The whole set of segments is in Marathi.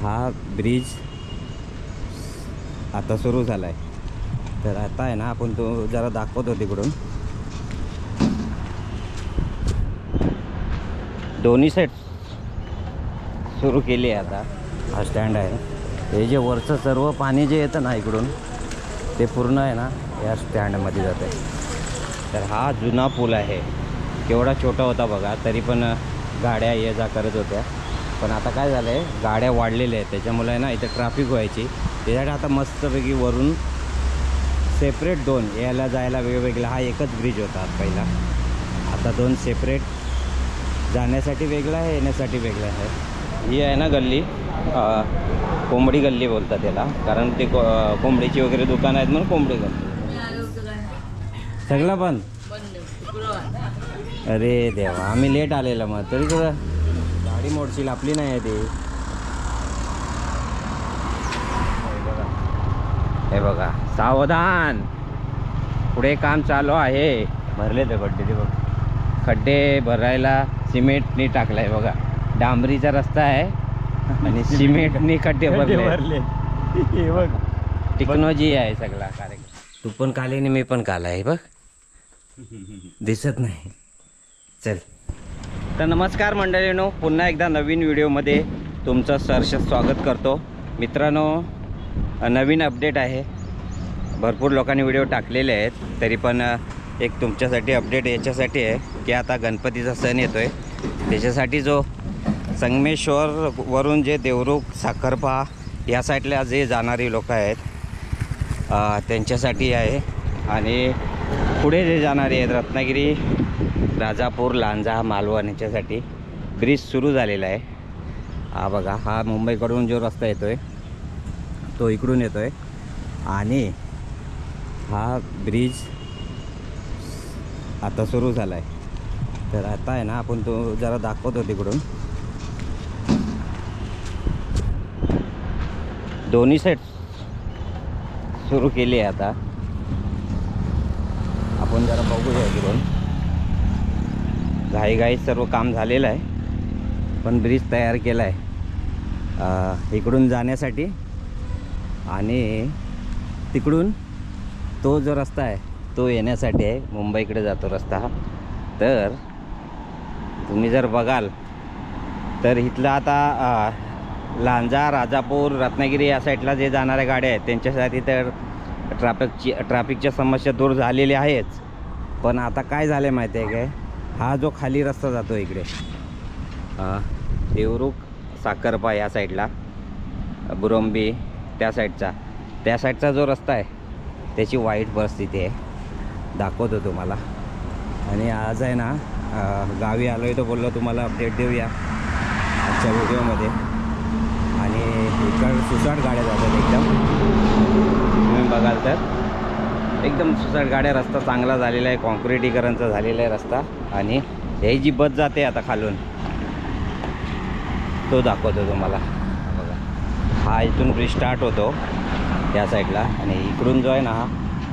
हा ब्रिज आता सुरू झाला आहे. तर आता आहे ना, आपण तो जरा दाखवतो तिकडून. दोन्ही साईड सुरू केली आहे आता. हा स्टँड आहे. हे जे वरचं सर्व पाणी जे येतं ना इकडून, ते पूर्ण आहे ना या स्टँडमध्ये जातं आहे. तर हा जुना पूल आहे. केवढा छोटा होता बघा, तरी पण गाड्या ये जा करत होत्या. पण आता काय झालं आहे, गाड्या वाढलेल्या आहेत, त्याच्यामुळे आहे ना इथं ट्रॅफिक व्हायची. त्याच्यासाठी आता मस्तपैकी वरून सेपरेट दोन यायला जायला वेगवेगळा. हा एकच ब्रिज होता पहिला, आता दोन सेपरेट, जाण्यासाठी वेगळा आहे, येण्यासाठी वेगळा आहे. ही आहे ना गल्ली, कोंबडी गल्ली बोलतात त्याला, कारण ते कोंबडीची वगैरे दुकानं आहेत म्हणून कोंबडी गल्ली. सगळं पण अरे देवा, आम्ही लेट आलेलं, मग तरी तुला गाडी मोडशील आपली नाही आहे ती. हे बघा, सावधान, पुढे काम चालू आहे. भरले ते खड्डे, ते बघ खड्डे भरायला सिमेंटनी टाकलाय बघा. डांबरीचा रस्ता आहे आणि सिमेंटनी खड्डे भरले. हे बघ, टेक्नॉलॉजी आहे सगळा कार्यक्रम. तू पण काले आणि मी पण काला आहे बघ, दिसत नाही. चल, तर नमस्कार मंडळींनो, पुन्हा एकदा नवीन व्हिडिओमध्ये तुमचं सहर्ष स्वागत करतो. मित्रांनो, नवीन अपडेट आहे. भरपूर लोकांनी व्हिडिओ टाकलेले आहेत, तरी पण एक तुमच्यासाठी अपडेट याच्यासाठी आहे की आता गणपतीचा सण येतो आहे. त्याच्यासाठी जो संगमेश्वरवरून जे देवरुख, साखरपा या साईडला जे जाणारी लोक आहेत त्यांच्यासाठी आहे. आणि पुढे जे जाणारे आहेत रत्नागिरी, राजापूर, लांजा, मालवण याच्यासाठी ब्रिज सुरू झालेला आहे. हा बघा, हा मुंबईकडून जो रस्ता येतो आहे तो इकडून येतो आहे. आणि हा ब्रिज आता सुरू झाला आहे. तर आता आहे ना, आपण तो जरा दाखवतो तिकडून. दोन्ही साईड सुरू केली आहे आता. आपण जरा बघूया इकडून. घाईघाईत सर्व काम झालेलं आहे, पण ब्रिज तयार केला आहे इकडून जाण्यासाठी. आणि तिकडून तो जो रस्ता आहे तो येण्यासाठी आहे, मुंबईकडे जातो रस्ता. तर तुम्ही जर बघाल तर इथलं आता लांजा, राजापूर, रत्नागिरी या साईडला जे जाणाऱ्या गाड्या आहेत त्यांच्यासाठी तर ट्रॅफिकच्या समस्या दूर झालेल्या आहेच. पण आता काय झालं आहे माहिती आहे काय, हा जो खाली रस्ता जातो इकडे देवरुख, साखरपा या साईडला, बुरंबी त्या साईडचा जो रस्ता आहे त्याची वाईट परिस्थिती आहे. दाखवतो तुम्हाला. आणि आज आहे ना गावी आलो आहे, तो बोललो तुम्हाला अपडेट देऊया आजच्या व्हिडिओमध्ये. आणि इकडं सुसाट गाड्या जातात एकदम, तुम्ही बघाल तर एकदम सुसाट गाड्या. रस्ता चांगला झालेला आहे, कॉन्क्रिटीकरणचा झालेला आहे रस्ता. आणि हे जी बस जाते आता खालून, तो दाखवतो तुम्हाला. बघा, हा इथून ब्रिज स्टार्ट होतो त्या साईडला, आणि इकडून जो आहे ना हा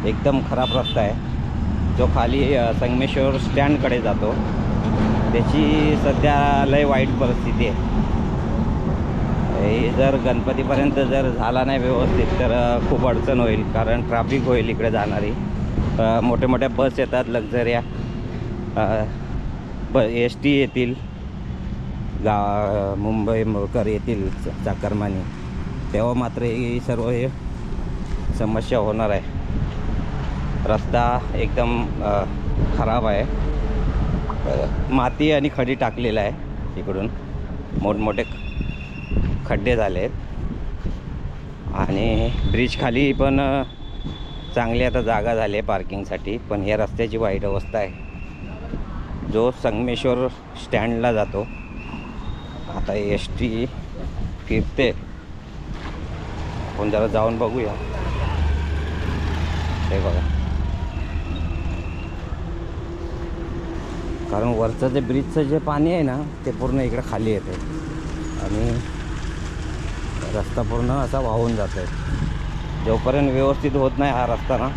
एकदम खराब रस्ता आहे जो खाली संगमेश्वर स्टँडकडे जातो. त्याची सध्या लय वाईट परिस्थिती आहे. हे जर गणपतीपर्यंत जर झाला नाही व्यवस्थित तर खूप अडचण होईल, कारण ट्रॅफिक होईल इकडे जाणारी. मोठे मोठ्या बस येतात, लक्झऱ्या ST येतील, मुंबईकर येतील चाकरमानी, तेव्हा मात्र ही सर्व हे समस्या होणार आहे. रस्ता एकदम खराब आहे, माती आणि खडी टाकलेला आहे. इकडून मोठमोठे खड्डे झाले आहेत. आणि ब्रिज खाली पण चांगली आता जागा झाली आहे पार्किंगसाठी. पण या रस्त्याची वाईट अवस्था आहे जो संगमेश्वर स्टँडला जातो. आता ST फिरते, आपण जरा जाऊन बघूया. हे बघा, कारण वरचं जे ब्रिजचं जे पाणी आहे ना ते पूर्ण इकडे खाली येते आणि रस्ता पूर्ण असा वाहून जातो आहे. जोपर्यंत व्यवस्थित होत नाही हा रस्ता ना,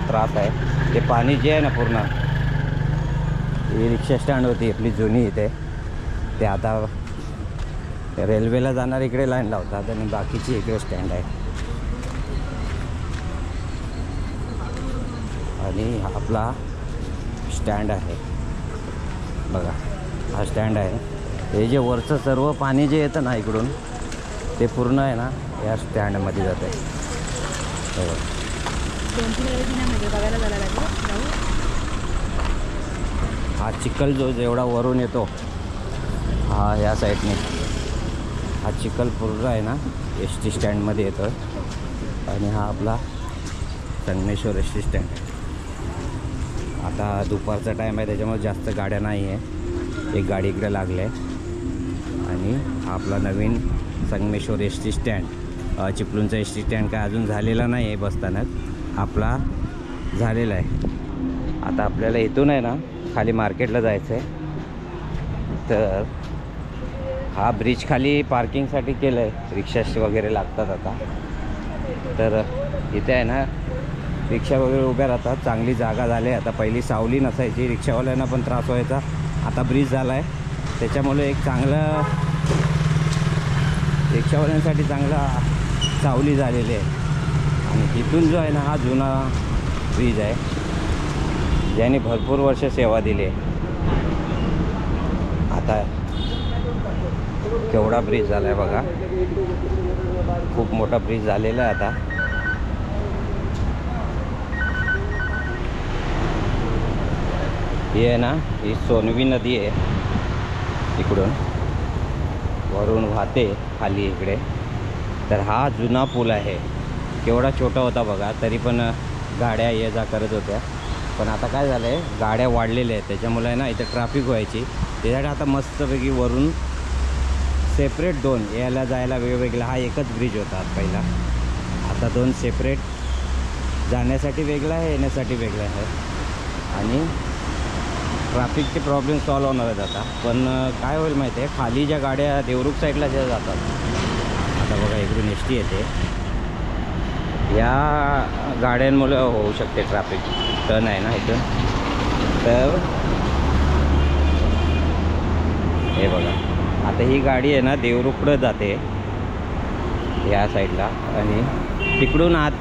त्रास आहे. ते पाणी जे आहे ना पूर्ण, ही रिक्षा स्टँड होती आपली जुनी इथे, ते आता रेल्वेला जाणार इकडे लाईन लावतात आणि बाकीची इकडे स्टँड आहे. आणि हा आपला स्टँड आहे बघा, हा स्टँड आहे. हे जे वरचं सर्व पाणी जे येतं ना इकडून ते पूर्ण आहे ना या स्टँडमध्ये जातं आहे. हा चिखल जो जेवढा वरून येतो हा या साईडने, हा चिखल पूर्ण आहे ना एस टी स्टँडमध्ये येतो आहे. आणि हा आपला संगमेश्वर एस टी स्टँड आहे. आता दुपारचा टाईम आहे त्याच्यामुळे जास्त गाड्या नाही आहे. एक गाडी इकडे लागली आहे. आणि हा आपला नवीन संगमेश्वर एस टी स्टँड, चिपळूणचा एस टी स्टँड काय अजून झालेला नाही आहे बसस्थानक, आपला झालेला आहे. आता आपल्याला इथून आहे ना खाली मार्केटला जायचं आहे. तर हा ब्रिज खाली पार्किंगसाठी केलं आहे, रिक्षा वगैरे लागतात आता. तर इथे आहे ना रिक्षा वगैरे उभ्या राहतात, चांगली जागा झाली आहे आता. पहिली सावली नसायची, रिक्षावाल्यांना पण त्रास व्हायचा. आता ब्रिज झाला आहे त्याच्यामुळे एक चांगलं रिक्षावाल्यांसाठी चांगला सावली झालेली आहे. आणि इथून जो आहे ना हा जुना ब्रिज आहे ज्याने भरपूर वर्ष सेवा दिली आहे. आता केवढा ब्रिज झाला आहे बघा, खूप मोठा ब्रिज झालेला आहे आता. ही आहे ना ही सोनवी नदी आहे, इकडून वरून वाहते खाली इकडे. तर हा जुना पूल आहे, केवढा छोटा होता बघा, तरी पण गाड्या ये जा करत होत्या. पण आता काय झालं आहे, गाड्या वाढलेल्या आहेत त्याच्यामुळे आहे ना इथं ट्रॅफिक व्हायची. त्याच्यासाठी आता मस्तपैकी वरून सेपरेट दोन यायला जायला वेगवेगळा, हा एकच ब्रिज होता पहिला, आता दोन सेपरेट, जाण्यासाठी वेगळा आहे येण्यासाठी वेगळा आहे. आणि ट्रॅफिकचे प्रॉब्लेम सॉल्व होणार आहेत आता. पण काय होईल माहिती आहे, खाली ज्या गाड्या देवरुख साईडला ज्या जातात, आता बघा इकडून एस टी येते, या गाड्यांमुळे होऊ शकते ट्रॅफिक. टर्न आहे ना इथून, तर हे बघा आता ही गाडी आहे ना देवरुखकडं जाते या साईडला आणि तिकडून आत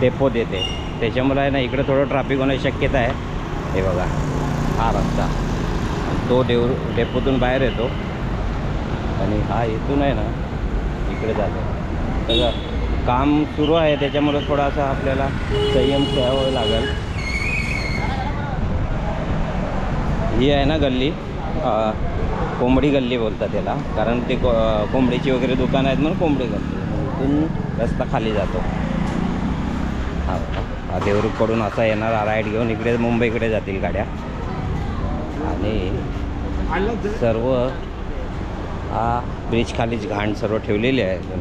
डेपोत येते. त्याच्यामुळे आहे ना इकडं थोडं ट्रॅफिक होण्याची शक्यता आहे. हे बघा हा रस्ता, तो डेपोतून बाहेर येतो आणि हा इथून आहे ना इकडे जातो. सगळं काम सुरू आहे त्याच्यामुळे थोडासा आपल्याला संयम ठेवावं लागेल. ही आहे ना गल्ली, कोंबडी गल्ली बोलतात त्याला, कारण ते कोंबडीची वगैरे दुकानं आहेत म्हणून कोंबडी गल्ली. इथून रस्ता खाली जातो. हा देवरुखकडून असा येणार राईट घेऊन इकडे मुंबईकडे जातील गाड्या. आणि सर्व हा ब्रिज खालीच घाण सर्व ठेवलेली आहे अजून.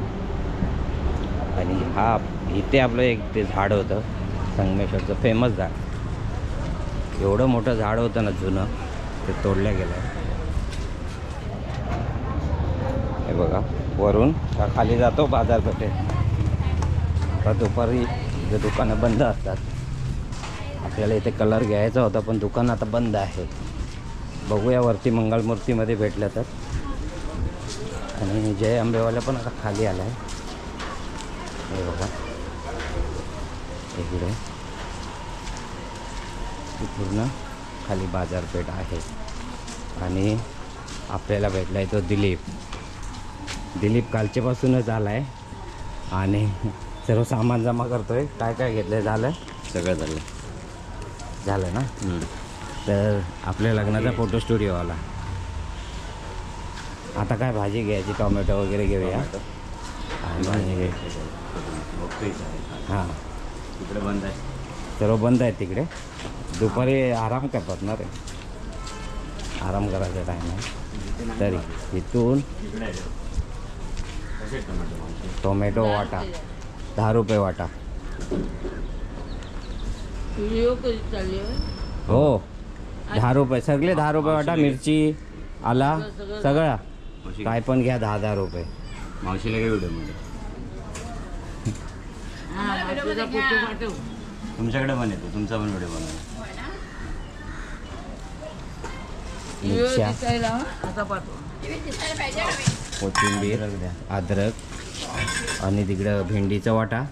आणि हा इथे आपलं एक ते झाड होतं संगमेश्वरचं फेमस झाड, एवढं मोठं झाड होतं ना जुनं, ते तोडलं गेलं आहे. हे बघा वरून खाली जातो बाजारपेठेत. आता दुपारी जे दुकानं बंद असतात, आपल्याला इथे कलर घ्यायचा होता पण दुकान आता बंद आहे. बघूया वरती मंगळमूर्तीमध्ये भेटलं तर. आणि जय आंबेवाला पण आता खाली आला आहे. हे बघा इकडे पूर्ण खाली बाजारपेठ आहे. आणि आपल्याला भेटला आहे तो दिलीप कालच्यापासूनच आला आहे आणि सर्व सामान जमा करतो आहे. काय काय घेतलं आहे? झालं सगळं झालं ना. तर आपल्या लग्नाचा फोटो स्टुडिओ आला. आता काय भाजी घ्यायची, टोमॅटो वगैरे घेऊया. आणि हां तिकडे बंद आहे, सर्व बंद आहे तिकडे. दुपारी आराम करतात ना रे, आराम करायचा टाईम आहे. तरी इथून टोमॅटो वाटा 10 रुपये वाटा. हो 10 रुपये सगळे, 10 रुपये वाटा. मिरची आला सगळा काय पण घ्या 10-10 रुपये. मावशीला काय व्हिडिओमध्ये तुमच्याकडे पण येतो, तुमचा पण व्हिडिओ बनवा. मिरच्या कोथिंबीर, अद्रक आणि तिकडं भेंडीचा वाटा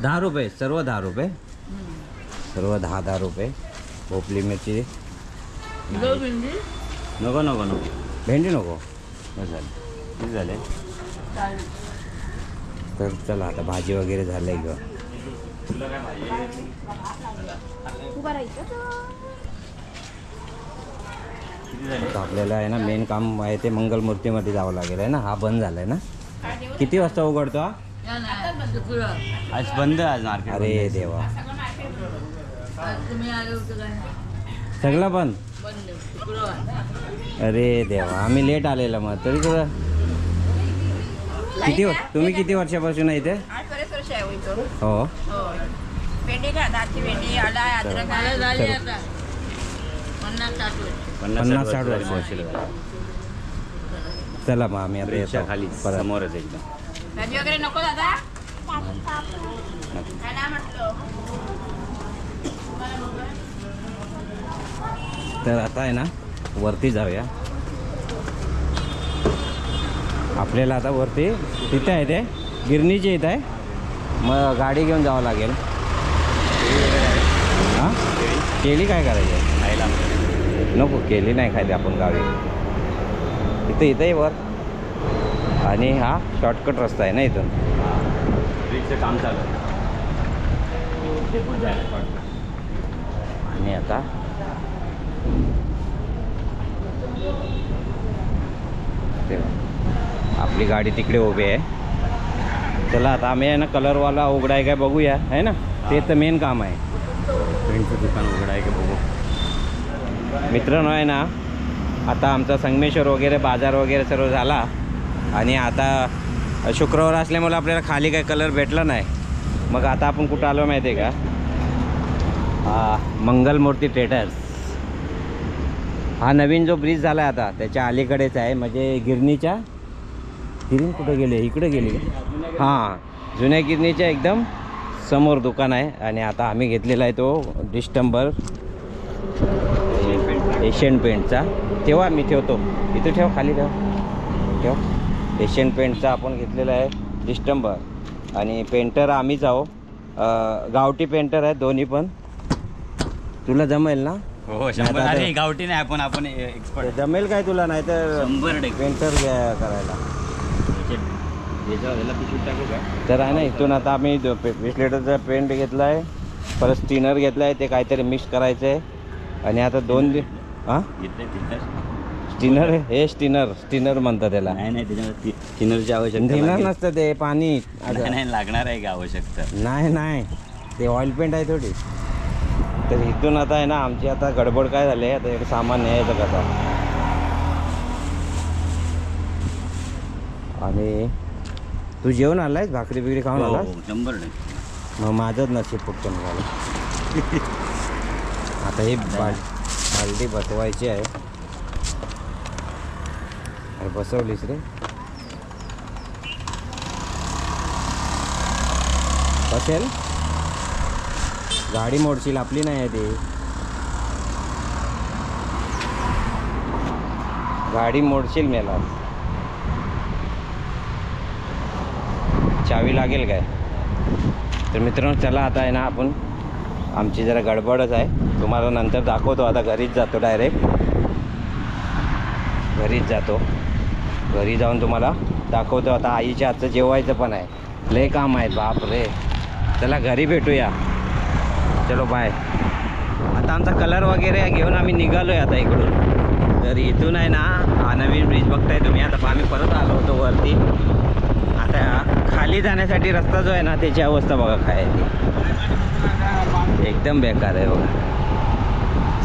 10 रुपये, सर्व 10 रुपये, सर्व 10 रुपये. भोपली मिरची नको नको नको. भेंडी नको. बस झालं. किती झाले? तर चला आता भाजी वगैरे झालंय ग. किती झाले? तर आपल्याला आहे ना मेन काम आहे ते मंगलमूर्तीमध्ये जावं लागेल आहे ना. हा बंद झालाय ना. किती वाजता उघडतो हा? आज बंद आहे, आज मार्केट. अरे देवा, सगळं बंद. अरे देवा, आम्ही लेट आलेलं मग तरी तुला तुम्ही किती वर्षापासून आहे इथे? 8 वर्ष आहे होईल. हो. भेंडी का दाची भेंडी आला अद्रक झाली आता 50-60 वर्ष. चला मग आम्ही आता येतो खाली परत. समोरच एकदम. भाजी वगैरे नको दादा काय ना म्हटलं. तर आता आहे ना वरती जाऊया. आपल्याला आता वरती तिथे आहे ते गिरणीचे इथं आहे, मग गाडी घेऊन जावं लागेल. हां, केळी काय करायची? खायला नको, केळी नाही खायची आपण गावी. इथं आहे वर, आणि हा शॉर्टकट रस्ता आहे ना इथून. ब्रिजचं काम चालू आहे. आणि आता आपली गाडी तिकडे उभी आहे. चला आता आम्ही आहे ना कलरवाला उघडाय काय बघूया आहे ना. ते तर मेन काम आहे. पेंटचं दुकान उघडं आहे का बघू. मित्रांनो आहे ना, आता आमचा संगमेश्वर वगैरे बाजार वगैरे सर्व झाला, आणि आता शुक्रवार असल्यामुळे आपल्याला खाली काही कलर भेटला नाही. मग आता आपण कुठं आलो माहिती आहे का? मंगलमूर्ती ट्रेडर्स. हा नवीन जो ब्रिज झाला आहे आता त्याच्या अलीकडेच आहे, म्हणजे गिरणीच्या कुठं गेले, इकडे गेले. हां, जुन्या गिरणीच्या एकदम समोर दुकान आहे. आणि आता आम्ही घेतलेला आहे तो डिस्टेंबर एशियन पेंटचा. तेव्हा मी ठेवतो इथे, ठेव खाली, ठेव. एशियन पेंटचा आपण घेतलेला आहे डिस्टेंबर. आणि पेंटर आम्हीच आहो, गावठी पेंटर आहे दोन्ही पण. तुला जमेल ना? हो 100. अरे गावठी नाही, आपण एक्सपर्ट. जमेल काय तुला? नाही तर 100% पेंटर करायला. याला पिशवीत टाकू का? तर आहे ना, इथून आता आम्ही 20 लिटरचा पेंट घेतला आहे, परत स्टिनर घेतला आहे, ते काहीतरी मिक्स करायचं आहे. आणि आता 2 हां घेतले स्टिनर, हे स्टिनर म्हणतात त्याला. नाही नाही, त्याच्यामध्ये थिनरची आवश्यकता स्टिनर लागेल. नसतं ते, पाणी. नाही लागणार आहे का आवश्यकता? नाही, ते ऑइल पेंट आहे थोडी. तर इथून आता आहे ना आमची आता गडबड काय झाली आहे, आता एक सामान न्यायचं कसा. आणि तू जेवण आलायस, भाकरी बिकरी खाऊन आलास? 100%. मग माझंच नशीब फक्त निघालं. आता ही बालदी बसवायची आहे. अरे बसवलीस रे. बसेल, गाडी मोडशील, आपली नाही आहे ती. गाडी मोडशील मेला. चावी लागेल काय? तर मित्रांनो चला आता आहे ना आपण, आमची जरा गडबडच आहे, तुम्हाला नंतर दाखवतो. आता घरीच जातो, डायरेक्ट घरीच जातो. घरी जाऊन तुम्हाला दाखवतो. आता आईच्या हातचं जेवायचं पण आहे, लय काम आहेत बाप रे. चला घरी भेटूया. चलो बाय. आता आमचा कलर वगैरे घेऊन आम्ही निघालो आहे आता इकडून. तर इथून आहे ना हा नवीन ब्रिज बघताय तुम्ही. आता आम्ही परत आलो होतो वरती. आता खाली जाण्यासाठी रस्ता जो आहे ना त्याची अवस्था बघा काय आहे ती. एकदम बेकार आहे बघा.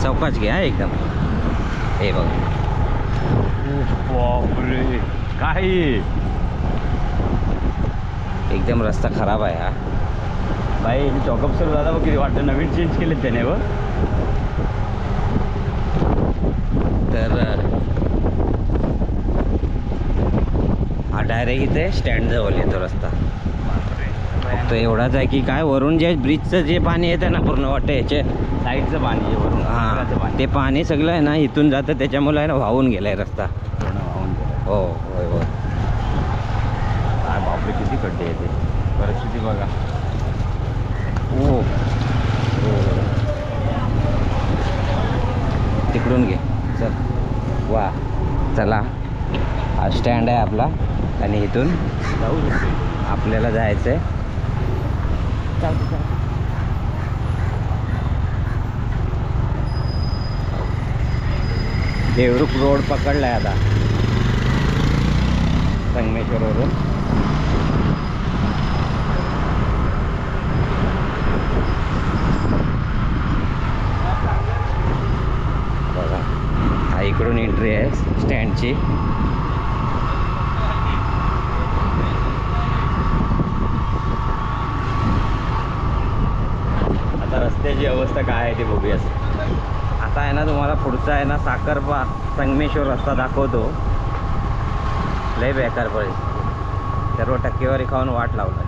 चौकाच घ्या एकदम. हे बघा, बापरे काय एकदम रस्ता खराब आहे हा. बाई चॉकअप सर दादा बघ किती वाटतं, नवीन चेंज केलेत त्याने व. तर हा डायरेक्ट इथे स्टँड जवळ येतो रस्ता. फक्त एवढाच आहे की काय, वरून जे ब्रिजचं जे पाणी येतं ना पूर्ण वाटतं याचे साईडचं पाणी वरून हां, ते पाणी सगळं आहे ना इथून जातं, त्याच्यामुळे आहे ना वाहून गेलाय रस्ता. वाहून गेलं. हो होय होय. काय बापरे किती खड्डे येते. परिस्थिती बघा. हो तिकडून घे चल. वा चला हा स्टँड आहे आपला आणि इथून जाऊ शकते. आपल्याला जायचं आहे. देवरुख रोड पकडलाय आता संगमेश्वरवरून. बघा हा इकडून एंट्री आहे स्टँडची. आता रस्त्याची अवस्था काय आहे ते बघूया. आता आहे ना तुम्हाला पुढचा आहे ना साखरपा संगमेश्वर रस्ता दाखवतो. लय बेकार परिस्थिती. सर्व टक्केवारी खाऊन वाट लावला.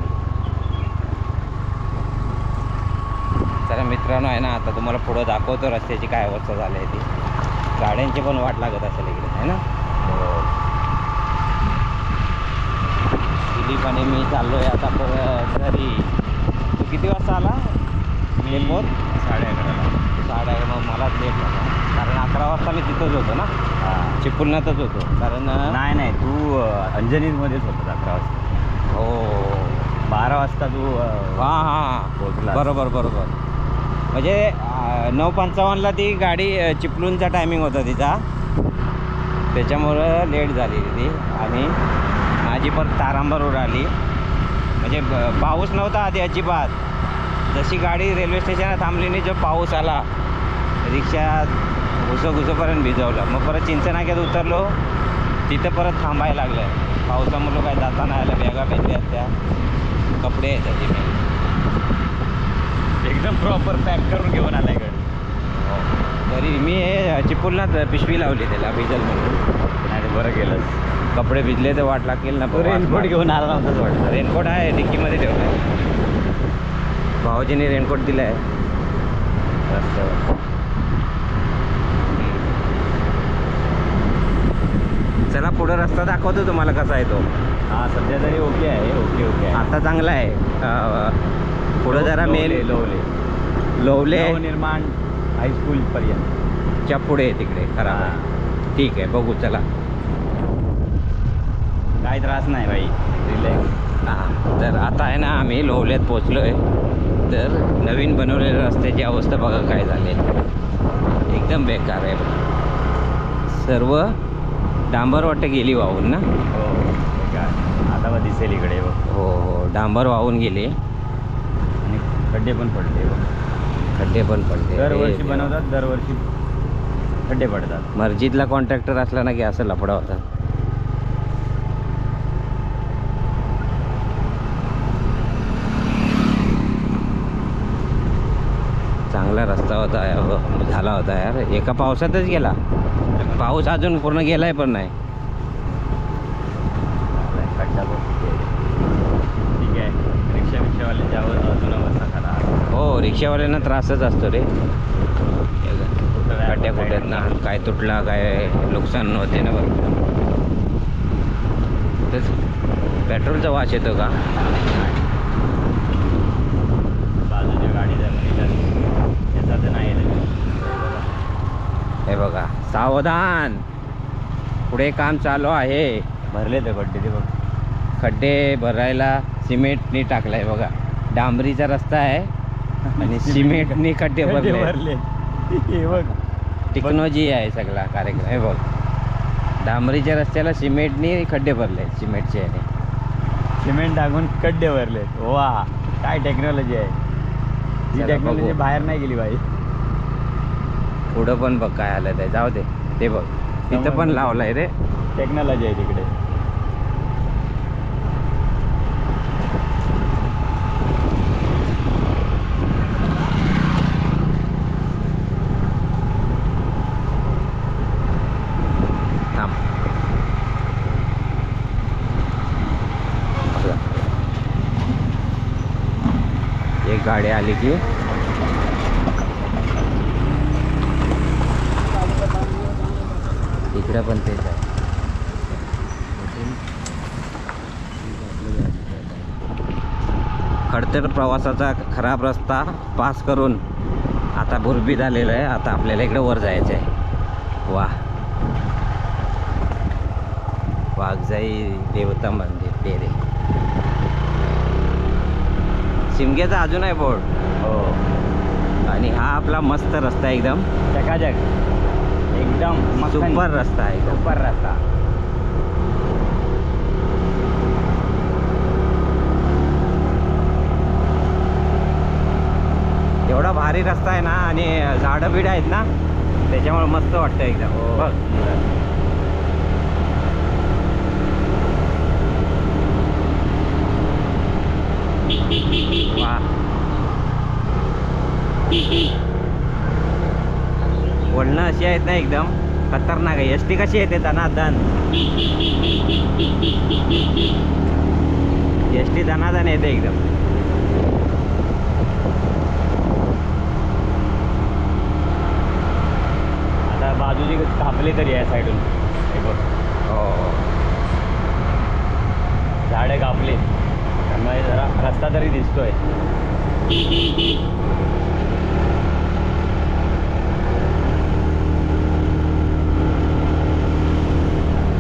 चला मित्रांनो आहे ना आता तुम्हाला पुढं दाखवतो रस्त्याची काय अवस्था झाली आहे ती. गाड्यांची पण वाट लागत असेल इकडे आहे ना. दिलीप आणि मी चाललो आहे आता परत घरी. तू किती वाजता आला? मी 11:30. 11:30. मग मलाच लेट झाला कारण 11 वाजता मी तिथंच होतो ना. हां चिपळूणातच होतो कारण नाही नाही तू अंजनीमध्येच होता 11 वाजता. हो 12 वाजता तू हां हां पोहोचला. बरोबर बरोबर. म्हणजे 9:55ला ती गाडी चिपळूणचा टायमिंग होता तिचा. त्याच्यामुळं लेट झाली ती आणि माझी पण तारांबरवर आली. म्हणजे पाऊस नव्हता आधी अजिबात. जशी गाडी रेल्वे स्टेशनला थांबली नाही जो पाऊस आला रिक्षा घुसोपर्यंत भिजवलं. मग परत चिंचनाक्यात उतरलो तिथं परत थांबायला लागलं. पावसामुळं काय जाता नाही आलं. बॅगा पेटल्या त्या कपडे आहेत त्याचे मी एकदम प्रॉपर पॅक करून घेऊन आलाय गाडी. तरी मी हे चिपळूणात पिशवी लावली त्याला भिजल म्हणून. नाही बरं केलंस. कपडे भिजले तर वाट लागेल ना. रेनकोट घेऊन आला नव्हताच वाटतं. रेनकोट आहे डिक्कीमध्ये ठेवला आहे. भाऊजीने रेनकोट दिला आहे रस्त्यावर. चला पुढं रस्ता दाखवतो तुम्हाला कसा आहे तो. हां सध्या तरी ओके आहे. ओके आहे. आता चांगला आहे. पुढं जरा मेल लोवले निर्माण हायस्कूलपर्यंतच्या पुढे आहे तिकडे खराब आहे. ठीक आहे बघू चला. काय त्रास नाही भाई रिलॅक्स. हां तर आता आहे ना आम्ही लोवल्यात पोचलो आहे. तर नवीन बनवलेल्या रस्त्याची अवस्था बघा काय झाली. एकदम बेकार आहे. सर्व डांबर वाटतं गेली वाहून ना. हो आता मग दिसेल इकडे बघ. हो हो डांबर वाहून गेली आणि खड्डे पण पडले बघ. खड्डे पण पडले. दरवर्षी बनवतात. दरवर्षी खड्डे पडतात. मस्जिदला कॉन्ट्रॅक्टर असला ना की असं लफडा होता. चांगला रस्ता होता झाला होता यार. एका पावसातच गेला. पाऊस अजून पूर्ण गेलाय पण नाही. खड्डा बघ. ठीक आहे. रिक्षावाल्यांच्या अजून अवस्था खराब. हो रिक्षावाल्यांना त्रासच असतो रे. खड्ड्या कुठ्यात ना काय तुटला काय नुकसान होते ना बरं. तेच पेट्रोलचा वास येतो का. बाजूच्या गाडी याचा तर नाही. हे बघा सावधान पुढे काम चालू आहे. भरले ते खड्डे ते बघ. खड्डे भरायला सिमेंटनी टाकलाय बघा. डांबरीचा रस्ता आहे आणि सिमेंटनी खड्डे भरले. हे बघ टेक्नॉलॉजी आहे सगळा कार्यक्रम. हे बघ डांबरीच्या रस्त्याला सिमेंटनी खड्डे भरले. सिमेंटचे आहे सिमेंट टाकून खड्डे भरले. वा काय टेक्नॉलॉजी आहे. ही चला टेक्नॉलॉजी बघू. बाहेर नाही गेली बाई. पुढं पण बघ काय आलं ते. जाऊ दे ते बघ तिथं पण लावलंय रे. टेक्नॉलॉजी आहे तिकडे. थांब. एक गाडी आली की इकडे पण तेच आहे. खडतर प्रवासाचा खराब रस्ता पास करून आता बुरबी झालेलं आहे. आता आपल्याला इकडे वर जायचं आहे. वा, वाघजाई देवता मंदिर डेरे. शिमग्याचा अजून आहे बोर्ड. हो. आणि हा आपला मस्त रस्ता आहे एकदम चकाचक, एकदम मक्खन. सुपर रस्ता आहे एकदम. सुपर रस्ता. एवढा भारी रस्ता आहे ना, आणि झाडं बिडं आहेत ना, त्याच्यामुळे मस्त वाटतं एकदम. हो. बघ, वा, वळणं अशी आहेत ना एकदम खतरनाक आहे. एस टी कशी येते दनादन, एस टी दनादन येते एकदम. आता बाजूची कापले तरी आहे साईडून. हे बघ, हो, झाडं कापले त्यामुळे जरा रस्ता तरी दिसतोय.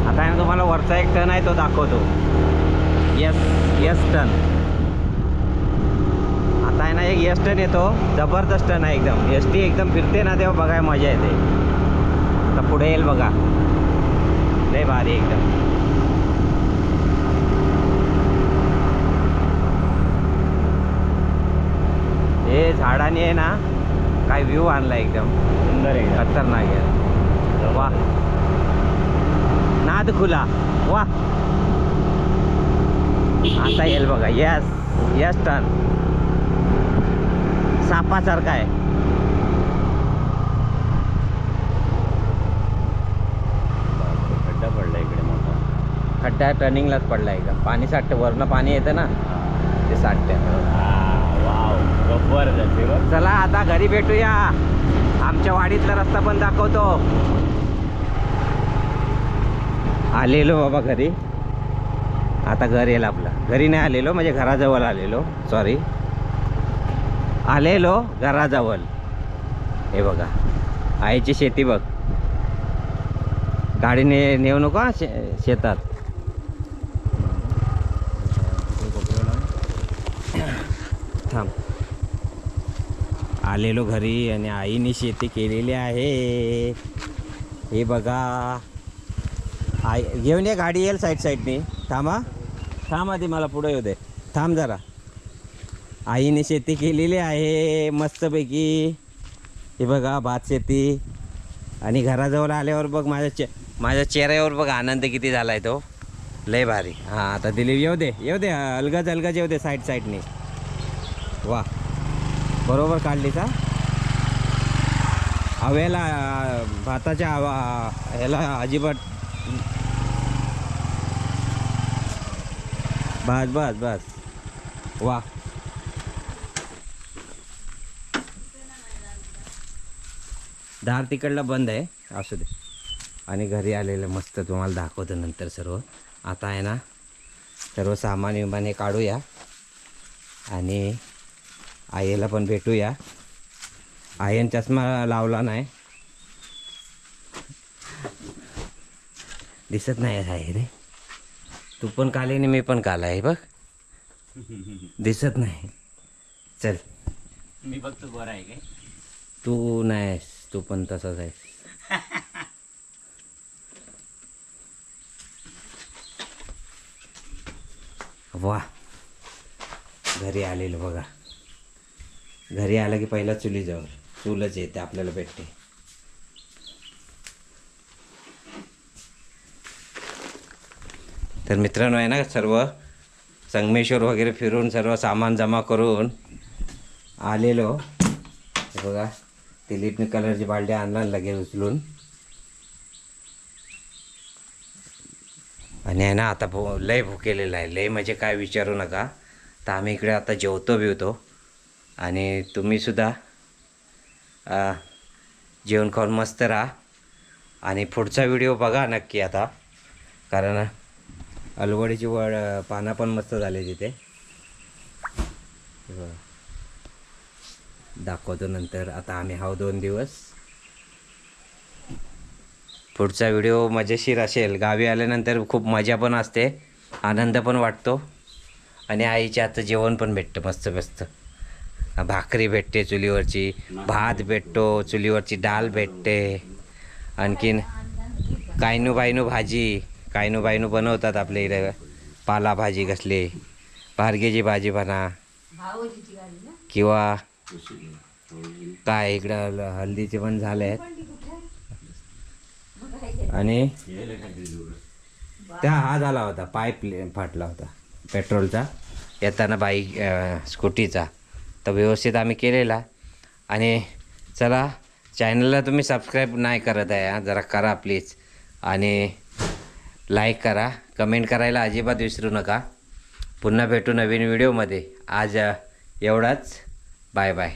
आता आहे ना तुम्हाला वरचा एक टर्न आहे तो दाखवतो. Yes turn. आता आहे ना एक यस टर्न येतो, जबरदस्त टर्न आहे एकदम. एस टी एकदम फिरते ना तेव्हा बघायला मजा येते. आता पुढे येईल बघा, लय भारी एकदम. हे झाडाने आहे ना काय व्ह्यू आणला एकदम सुंदर आहे. खतरनाक आहे. वा, नाद खुला. वा, आता येईल बघा. यस टर्न सापासारखा आहे. खड्डा पडला इकडे मोठा. खड्डा टर्निंगलाच पडला एकदम. पाणी साठतं, वरनं पाणी येतं ना ते साठतं. वाव, जबरदस्त आहे बघ. चला आता घरी भेटूया. आमच्या वाडीतला रस्ता पण दाखवतो. आलेलो बाबा घरी. आता घर येईल आपलं. घरी नाही आलेलो, म्हणजे घराजवळ आलेलो. सॉरी, आलेलो घराजवळ. हे बघा आईची शेती बघ. गाडीने नेऊ नको हा शेतात. थांब. आलेलो घरी आणि आईने शेती केलेली आहे. हे बघा, आई घेऊन ये. गाडी येईल साईडने. थांब आधी, मला पुढे येऊ दे. थांब जरा. आईने शेती केलेली आहे मस्तपैकी. हे बघा भात शेती. आणि घराजवळ आल्यावर बघ माझ्या चेहऱ्यावर बघ आनंद किती झालाय तो. लय भारी. हां, आता दिलीप येऊ दे अलगज येऊ दे साईडने. वा, बरोबर काढलीच हा. हवेला भाताच्या ह्याला अजिबात. बस. वा, दार तिकडला बंद आहे, असू दे. आणि घरी आलेलं मस्त तुम्हाला दाखवतो नंतर सर्व. आता आहे ना सर्व सामान विमान हे काढूया आणि आईला पण भेटूया. आईन चष्मा लावला नाही, दिसत नाही आहे रे. तू पण काले आणि मी पण काला आहे बघ. दिसत नाही. चल, मी बघतो बरं आहे काय. तू नाहीस, तू पण तसाच आहेस. वा, घरी आलेलो बघा. घरी आलं की पहिला चुलीजवळ. चूलच येते आपल्याला भेटते. तर मित्रांनो आहे ना, सर्व संगमेश्वर वगैरे फिरून सर्व सामान जमा करून आलेलो. हे बघा, दिलीपने कलरची बालडी आणला लगेच उचलून. आणि आहे ना आता लय भुकेलेला आहे. लय म्हणजे काय विचारू नका. तर आम्ही इकडे आता जेवतो बिवतो. आणि तुम्हीसुद्धा जेवण खाऊन मस्त राहा. आणि पुढचा व्हिडिओ बघा नक्की आता, कारण अलवडीची पानं पण मस्त झाली तिथे. दाखवतो नंतर. आता आम्ही हाव 2 दिवस. पुढचा व्हिडिओ मजेशीर असेल. गावी आल्यानंतर खूप मजा पण असते, आनंद पण वाटतो आणि आईच्या हातचं जेवण पण भेटतं मस्त मस्त. भाकरी भेटते चुलीवरची, भात भेटतो चुलीवरची, डाळ भेटते, आणखीन कायनू बायनू भाजी, कायनू बायनू बनवतात आपल्या इकडे. पालाभाजी कसली, पारगेची भाजी म्हणा, किंवा काय इकडं हल्दीचे पण झाले आहेत. आणि त्या हा झाला होता, पाईप फाटला होता पेट्रोलचा येताना बाईक स्कूटीचा, तर व्यवस्थित आम्ही केलेला. आणि चला, चॅनलला तुम्ही सबस्क्राईब नाही करत आहे जरा करा प्लीज, आणि लाईक करा, कमेंट करायला अजिबात विसरू नका. पुन्हा भेटू नवीन व्हिडिओमध्ये. आज एवढाच. Bye bye.